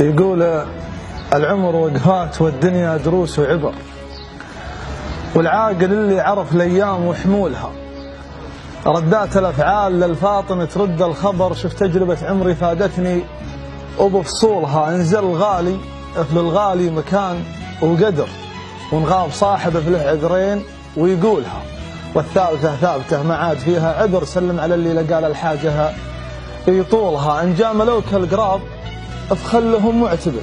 يقول العمر وقفات والدنيا دروس وعبر، والعاقل اللي عرف الأيام وحمولها. ردات الأفعال للفاطمة ترد الخبر، شفت تجربة عمري فادتني وبفصولها. انزل الغالي في الغالي مكان وقدر، ونغاب صاحبه في له عذرين ويقولها. والثالثة ثابتة ما عاد فيها عذر، سلم على اللي لقى الحاجة يطولها. ان جاملوك القراب فخلهم معتبر،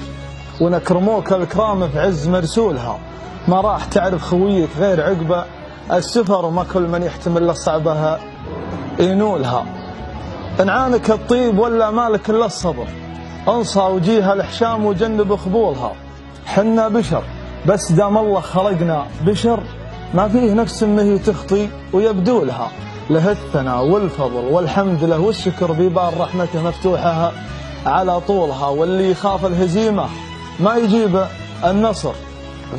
ونكرموك الكرام في عز مرسولها. ما راح تعرف خويك غير عقبه السفر، وما كل من يحتمل الصعبة ينولها. انعانك الطيب ولا مالك الا الصبر، انصى وجيها الحشام وجنب قبولها. حنا بشر بس دام الله خلقنا بشر، ما فيه نفس انه تخطي ويبدو لها. له الثناء والفضل والحمد له والشكر، ببال رحمته مفتوحة على طولها. واللي يخاف الهزيمة ما يجيب النصر،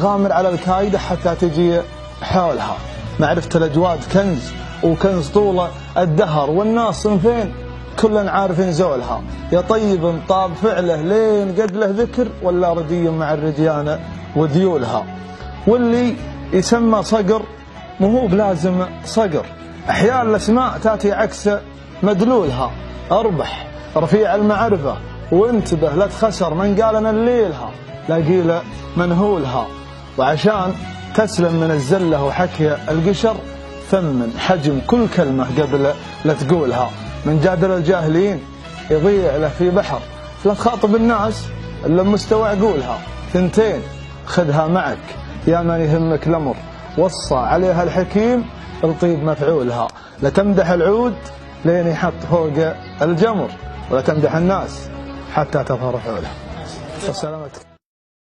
غامر على الكايدة حتى تجي حولها. معرفة الأجواد كنز، وكنز طول الدهر، والناس صنفين كلن عارفين زولها. يا طيب طاب فعله لين قد له ذكر، ولا ردي مع الرديانة وديولها. واللي يسمى صقر مو بلازم صقر، أحيانا الأسماء تاتي عكس مدلولها. أربح رفيع المعرفة وانتبه لا تخسر من قال أنا الليلها، لا قيل منهولها. وعشان تسلم من الزلة وحكي القشر، ثمن حجم كل كلمة قبل لا تقولها. من جادل الجاهلين يضيع له في بحر، لا تخاطب الناس إلا بمستوى عقولها. ثنتين خذها معك يا من يهمك الأمر، وصى عليها الحكيم الطيب مفعولها. لا تمدح العود لين يحط فوق الجمر، ولا تمدح الناس حتى تظهر حولها. سلامتك.